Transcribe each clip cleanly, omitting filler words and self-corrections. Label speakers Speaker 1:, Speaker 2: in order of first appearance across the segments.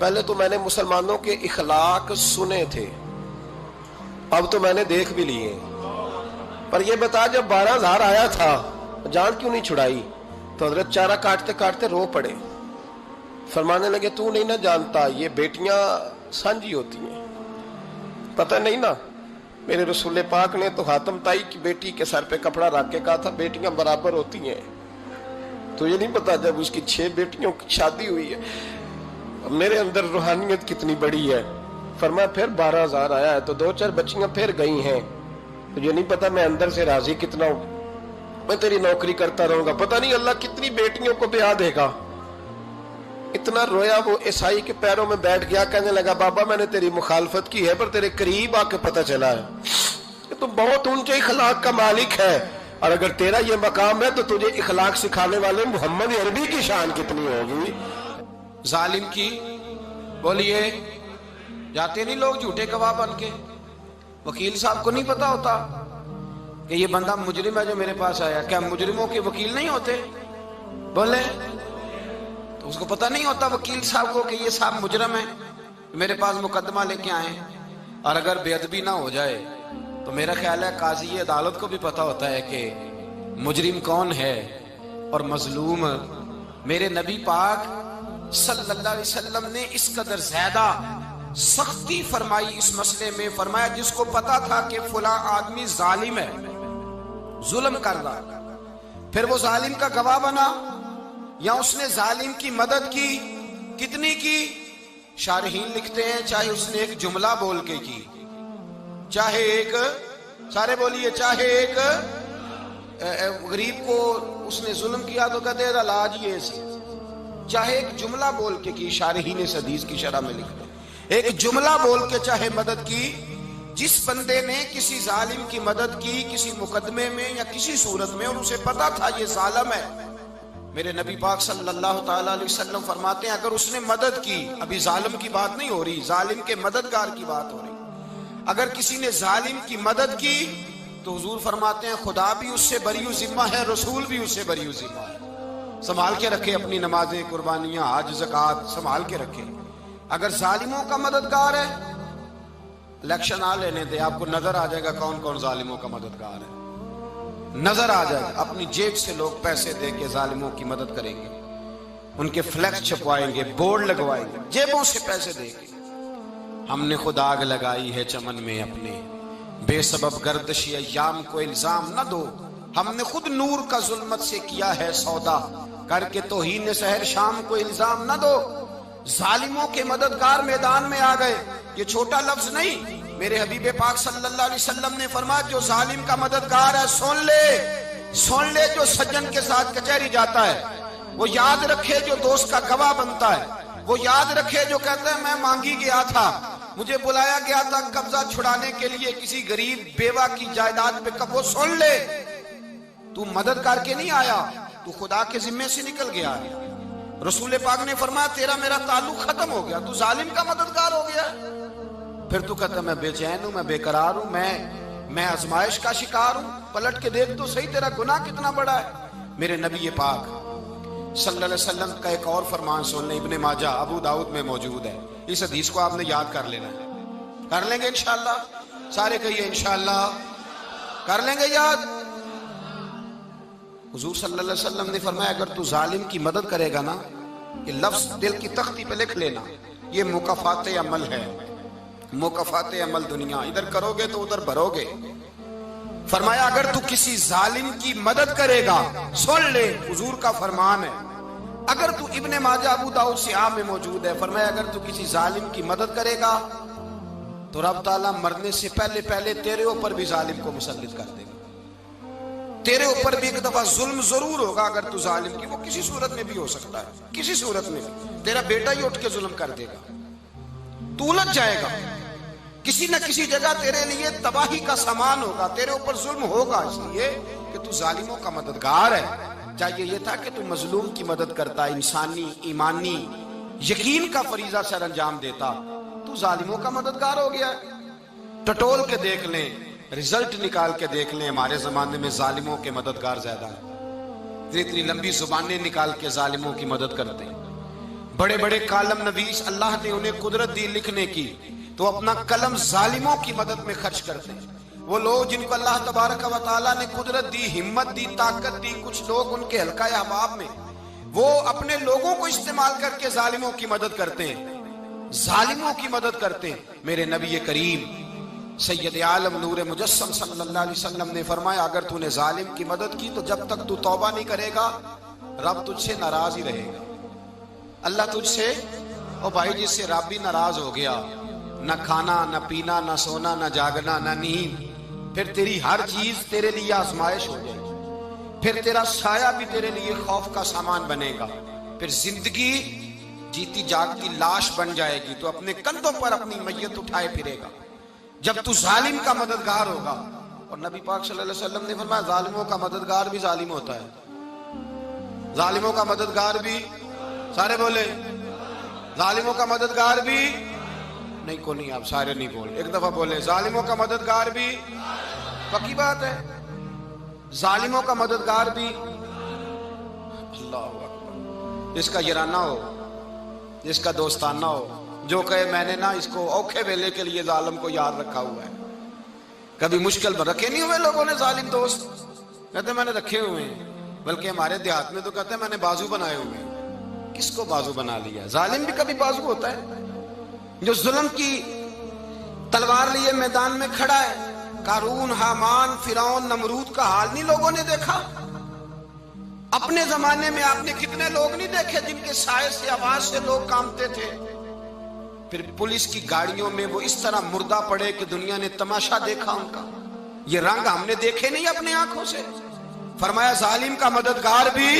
Speaker 1: پہلے تو میں نے مسلمانوں کے اخلاق سنے تھے، اب تو میں نے دیکھ بھی لیے، پر یہ بتا جب 12,000 آیا تھا جان کیوں نہیں چھڑائی؟ تو حضرت چارہ کاٹتے کاٹتے رو پڑے، فرمانے لگے تو نہیں نہ جانتا یہ بیٹیاں سانجی ہوتی ہیں، پتہ نہیں نا؟ میرے رسول پاک نے تو حاتم تائی کی بیٹی کے سر پہ کپڑا رکھ کے کہا تھا بیٹیاں برابر ہوتی ہیں، تو یہ نہیں پتا جب اس کی 6 بیٹیوں کی شادی ہوئی ہے میرے اندر روحانیت کتنی بڑی ہے۔ فرمایا پھر 12,000 آیا ہے تو 2-4 بچیاں پھر گئی ہیں، تو یہ نہیں پتا میں اندر سے راضی کتنا ہوں، میں تیری نوکری کرتا رہوں گا، پتہ نہیں اللہ کتنی بیٹیوں کو بیاہ دے گا۔ اتنا رویا وہ عیسائی کے پیروں میں بیٹھ گیا، کہنے لگا بابا میں نے تیری مخالفت کی ہے پر تیرے قریب آ کے پتہ چلا ہے کہ تو بہت اونچے اخلاق کا مالک ہے، اور اگر تیرا یہ مقام ہے تو تجھے اخلاق سکھانے والے محمد عربی کی شان کتنی ہوگی۔
Speaker 2: ظالم کی بولیے جاتے نہیں لوگ جھوٹے گواہ بن کے، وکیل صاحب کو نہیں پتا ہوتا کہ یہ بندہ مجرم ہے جو میرے پاس آیا، کیا مجرموں کے وکیل نہیں ہوتے؟ بولے تو اس کو پتہ نہیں ہوتا وکیل صاحب کو کہ یہ صاحب مجرم ہے، میرے پاس مقدمہ لے کے آئے، اور اگر بے ادبی نہ ہو جائے تو میرا خیال ہے قاضی عدالت کو بھی پتا ہوتا ہے کہ مجرم کون ہے اور مظلوم۔ میرے نبی پاک صلی اللہ علیہ وسلم نے اس قدر زیادہ سختی فرمائی اس مسئلے میں، فرمایا جس کو پتا تھا کہ فلاں آدمی ظالم ہے، ظلم کر رہا، پھر وہ ظالم کا گواہ بنا یا اس نے ظالم کی مدد کی، کتنی کی؟ شارحین لکھتے ہیں چاہے اس نے ایک جملہ بول کے کی، چاہے ایک، سارے بولیے، چاہے ایک غریب کو اس نے ظلم کیا تو کہتے ہیں علاج یہ سی، چاہے ایک جملہ بول کے کی، شارحین اس حدیث کی شرح میں لکھتے ہیں ایک جملہ بول کے چاہے مدد کی، جس بندے نے کسی ظالم کی مدد کی کسی مقدمے میں یا کسی صورت میں اور اسے پتا تھا یہ ظالم ہے، میرے نبی پاک صلی اللہ تعالی علیہ وسلم فرماتے ہیں اگر اس نے مدد کی، ابھی ظالم کی بات نہیں ہو رہی، ظالم کے مددگار کی بات ہو رہی، اگر کسی نے ظالم کی مدد کی تو حضور فرماتے ہیں خدا بھی اس سے بری و ذمہ ہے، رسول بھی اس سے بری و ذمہ ہے۔ سنبھال کے رکھے اپنی نمازیں، قربانیاں، حج، زکوٰۃ سنبھال کے رکھے۔ اگر ظالموں کا مددگار ہے، الیکشن آ لینے دے، آپ کو نظر آ جائے گا کون کون ظالموں کا مددگار ہے، نظر آ جائے گا۔ اپنی جیب سے لوگ پیسے دے کے ظالموں کی مدد کریں گے، ان کے فلیکس چھپوائیں گے، بورڈ لگوائیں گے، جیبوں سے پیسے دے کے۔ ہم نے خود آگ لگائی ہے چمن میں اپنے، بے سبب گردشی ایام کو الزام نہ دو، ہم نے خود نور کا ظلمت سے کیا ہے سودا، کر کے توہین سحر شام کو الزام نہ دو۔ ظالموں کے مددگار میدان میں آ گئے، یہ چھوٹا لفظ نہیں، میرے حبیب پاک صلی اللہ علیہ وسلم نے فرمایا جو ظالم کا مددگار ہے سن لے جو سجن کے ساتھ کچہری جاتا ہے، وہ یاد رکھے جو دوست کا گواہ بنتا ہے، وہ یاد رکھے جو کہتا ہے میں مانگی گیا تھا، مجھے بلایا گیا تھا قبضہ چھڑانے کے لیے کسی غریب بیوہ کی جائیداد پہ، وہ سن لے تو مدد کر کے نہیں آیا، تو خدا کے ذمے سے نکل گیا ہے۔ رسول پاک نے فرمایا تیرا میرا تعلق ختم ہو گیا، تو ظالم کا مددگار ہو گیا، پھر تو کہتا میں بے چین ہوں، میں بے قرار ہوں، میں آزمائش کا شکار ہوں، پلٹ کے دیکھ تو صحیح تیرا گناہ کتنا بڑا ہے۔ میرے نبی پاک صلی اللہ علیہ وسلم کا ایک اور فرمان سن لیں، ابن ماجہ ابو داؤد میں موجود ہے، اس حدیث کو آپ نے یاد کر لینا ہے، کر لیں گے انشاءاللہ، سارے کہیے انشاءاللہ، کر لیں گے یاد۔ حضور صلی اللہ علیہ وسلم نے فرمایا اگر تو ظالم کی مدد کرے گا نا، یہ لفظ دل کی تختی پہ لکھ لینا، یہ مکافات عمل ہے، مکافات عمل دنیا، ادھر کرو گے تو ادھر بھرو گے۔ فرمایا اگر تو کسی ظالم کی مدد کرے گا، سن لے حضور کا فرمان ہے، اگر تو ابن ماجہ ابو داؤد سیاہ میں موجود ہے، فرمایا اگر تو کسی ظالم کی مدد کرے گا تو رب تعالیٰ مرنے سے پہلے تیرے اوپر بھی ظالم کو مسلط کر دے گا، تیرے اوپر بھی ایک دفعہ ظلم ضرور ہوگا اگر تو ظالم کی، وہ کسی صورت میں بھی ہو سکتا ہے، کسی صورت میں بھی تیرا بیٹا ہی اٹھ کے ظلم کر دے گا، تو الجھ جائے گا، کسی نہ کسی جگہ تیرے لیے تباہی کا سامان ہوگا، تیرے اوپر ظلم ہوگا، اس لیے کہ تو ظالموں کا مددگار ہے۔ چاہیے یہ تھا کہ تو مظلوم کی مدد کرتا، انسانی ایمانی یقین کا فریضہ سر انجام دیتا، تو ظالموں کا مددگار ہو گیا۔ ٹٹول کے دیکھ لیں، رزلٹ نکال کے دیکھ لیں، ہمارے زمانے میں ظالموں کے مددگار زیادہ ہیں، اتنی لمبی زبانیں نکال کے ظالموں کی مدد کرتے ہیں، بڑے بڑے کالم نویس اللہ نے انہیں قدرت دی لکھنے کی، تو اپنا قلم ظالموں کی مدد میں خرچ کرتے ہیں۔ وہ لوگ جن کو اللہ تبارک و تعالیٰ نے قدرت دی، ہمت دی، طاقت دی، کچھ لوگ ان کے حلقہ احباب میں، وہ اپنے لوگوں کو استعمال کر کے ظالموں کی مدد کرتے ہیں، ظالموں کی مدد کرتے ہیں۔ میرے نبی کریم سید عالم نور مجسم صلی اللہ علیہ وسلم نے فرمایا، اگر تو نے ظالم کی مدد کی تو جب تک تو توبہ نہیں کرے گا رب تجھ سے ناراض ہی رہے گا۔ اللہ تجھ سے، او بھائی جس سے رب بھی ناراض ہو گیا، نہ کھانا نہ پینا نہ سونا نہ جاگنا نہ نیند، پھر تیری ہر چیز تیرے لیے آزمائش ہو جائے گی، پھر تیرا سایہ بھی تیرے لیے خوف کا سامان بنے گا، پھر زندگی جیتی جاگتی لاش بن جائے گی، تو اپنے کندھوں پر اپنی میت اٹھائے پھرے گا جب تو ظالم کا مددگار ہوگا۔ اور نبی پاک صلی اللہ علیہ وسلم نے فرمایا ظالموں کا مددگار بھی ظالم ہوتا ہے، ظالموں کا مددگار بھی، سارے بولے ظالموں کا مددگار بھی نہیں، کو نہیں، آپ سارے نہیں بولے، ایک دفعہ بولے ظالموں کا مددگار بھی، پکی بات ہے، ظالموں کا مددگار بھی۔ اللہ اکبر، جس کا یارانہ ہو، جس کا دوستانہ ہو، جو کہے میں نے نا اس کو اوکھے ویلے کے لیے ظالم کو یاد رکھا ہوا ہے۔ کبھی مشکل میں رکھے نہیں ہوئے لوگوں نے ظالم دوست، کہتے میں نے رکھے ہوئے ہیں، بلکہ ہمارے دیہات میں تو کہتے ہیں میں نے بازو بنائے ہوئے ہیں۔ کس کو بازو بنا لیا؟ ظالم بھی کبھی بازو ہوتا ہے، جو ظلم کی تلوار لیے میدان میں کھڑا ہے۔ قارون، حامان، فرعون، نمرود کا حال نہیں لوگوں نے دیکھا؟ اپنے زمانے میں آپ نے کتنے لوگ نہیں دیکھے جن کے سائے سے، آواز سے لوگ کانپتے تھے؟ پھر پولیس کی گاڑیوں میں وہ اس طرح مردہ پڑے کہ دنیا نے تماشا دیکھا ان کا۔ یہ رنگ ہم نے دیکھے نہیں اپنے آنکھوں سے۔ فرمایا ظالم کا مددگار بھی،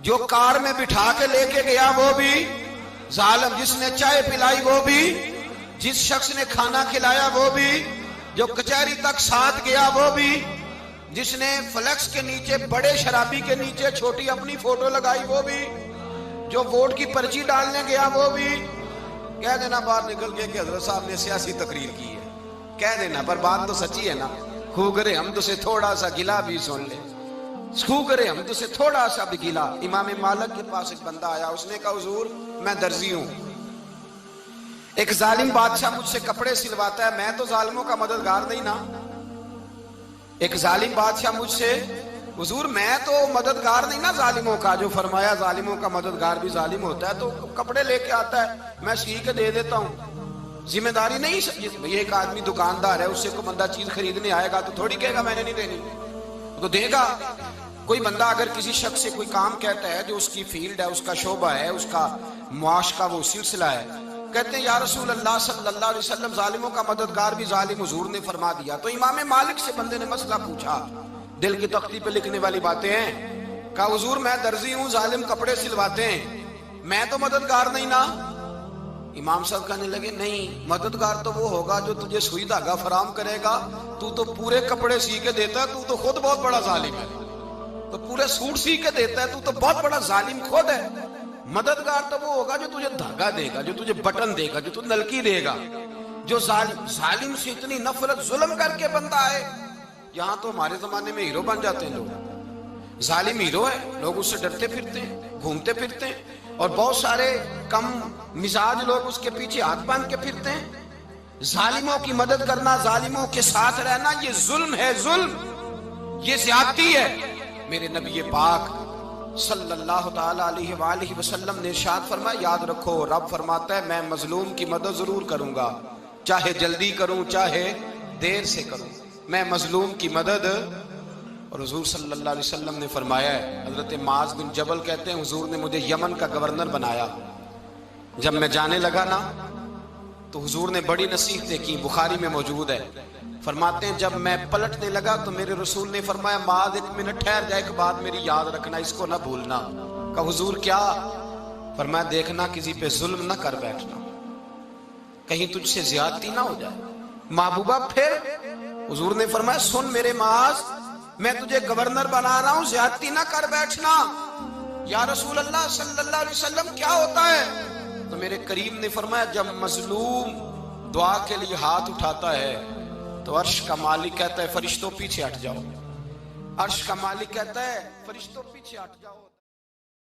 Speaker 2: جو کار میں بٹھا کے لے کے گیا وہ بھی ظالم، جس نے چائے پلائی وہ بھی، جس شخص نے کھانا کھلایا وہ بھی، جو کچہری تک ساتھ گیا وہ بھی، جس نے فلیکس کے نیچے، بڑے شرابی کے نیچے چھوٹی اپنی فوٹو لگائی وہ بھی، جو ووٹ کی پرچی ڈالنے گیا وہ بھی۔ کہہ دینا باہر نکل کے کہ حضرت صاحب نے سیاسی تقریر کی ہے، کہہ دینا، پر بات تو سچی ہے نا۔ خو کرے ہم تو سے تھوڑا سا گلا بھی سن لے، خو کرے ہم تو سے تھوڑا سا بھی گلا۔ امام مالک کے پاس ایک بندہ آیا، اس نے کہا حضور میں درزی ہوں، ایک ظالم بادشاہ مجھ سے کپڑے سلواتا ہے، میں تو ظالموں کا مددگار نہیں نا۔ ایک ظالم بادشاہ مجھ سے، حضور میں تو مددگار نہیں نا ظالموں کا۔ جو فرمایا ظالموں کا مددگار بھی ظالم ہوتا ہے، تو کپڑے لے کے آتا ہے میں سی کے دے دیتا ہوں، ذمہ داری نہیں۔ یہ ایک آدمی دکاندار ہے، اس سے کوئی بندہ چیز خریدنے آئے گا تو تھوڑی کہے گا میں نے نہیں دینی، تو دے گا۔ کوئی بندہ اگر کسی شخص سے کوئی کام کہتا ہے جو اس کی فیلڈ ہے، اس کا شعبہ ہے، اس کا معاش کا وہ سلسلہ ہے، کہتے ہیں یا رسول اللہ صلی اللہ علیہ وسلم ظالموں کا مددگار بھی ظالم، حضور نے فرما دیا۔ تو امام مالک سے بندے نے مسئلہ پوچھا، دل کی تختی پہ لکھنے والی باتیں ہیں، کہا حضور میں درزی ہوں، ظالم کپڑے سلواتے ہیں، میں تو مددگار نہیں نا۔ امام صاحب کہنے لگے نہیں، مددگار تو وہ ہوگا جو تجھے سوئی دھاگا فراہم کرے گا، تو پورے کپڑے سی کے دیتا ہے، تو خود بہت بڑا ظالم ہے، تو پورے سوٹ سی کے دیتا ہے، تو بہت بڑا ظالم خود ہے۔ مددگار تو وہ ہوگا جو تجھے دھاگا دے گا، جو تجھے بٹن دے گا، جو تجھے نلکی دے گا۔ جو ظالم سے اتنی نفرت ظلم کر کے بندہ آئے، یہاں تو ہمارے زمانے میں ہیرو بن جاتے ہیں لوگ، ظالم ہیرو ہے، لوگ اس سے ڈرتے پھرتے ہیں، گھومتے پھرتے ہیں، اور بہت سارے کم مزاج لوگ اس کے پیچھے ہاتھ باندھ کے پھرتے ہیں۔ ظالموں کی مدد کرنا، ظالموں کے ساتھ رہنا، یہ ظلم ہے، ظلم، یہ زیادتی ہے۔ میرے نبی پاک صلی اللہ تعالی علیہ وآلہ وسلم نے ارشاد فرمایا، یاد رکھو رب فرماتا ہے میں مظلوم کی مدد ضرور کروں گا، چاہے جلدی کروں چاہے دیر سے کروں، میں مظلوم کی مدد۔ اور حضور صلی اللہ علیہ وسلم نے فرمایا ہے، حضرت معاذ بن جبل کہتے ہیں حضور نے مجھے یمن کا گورنر بنایا، جب میں جانے لگا نا تو حضور نے بڑی نصیحتیں کی، بخاری میں موجود ہے، فرماتے ہیں جب میں پلٹنے لگا تو میرے رسول نے فرمایا معاذ ایک منٹ ٹھہر جا، ایک بات میری یاد رکھنا، اس کو نہ بھولنا۔ کہا حضور کیا؟ فرمایا دیکھنا کسی پہ ظلم نہ کر بیٹھنا، کہیں تجھ سے زیادتی نہ ہو جائے۔ محبوبہ پھر حضور نے فرمایا سن میرے معاذ، میں تجھے گورنر بنا رہا ہوں، زیادتی نہ کر بیٹھنا۔ یا رسول اللہ صلی اللہ علیہ وسلم کیا ہوتا ہے؟ تو میرے کریم نے فرمایا جب مظلوم دعا کے لیے ہاتھ اٹھاتا ہے تو عرش کا مالک کہتا ہے فرشتوں پیچھے ہٹ جاؤ، عرش کا مالک کہتا ہے فرشتوں پیچھے ہٹ جاؤ۔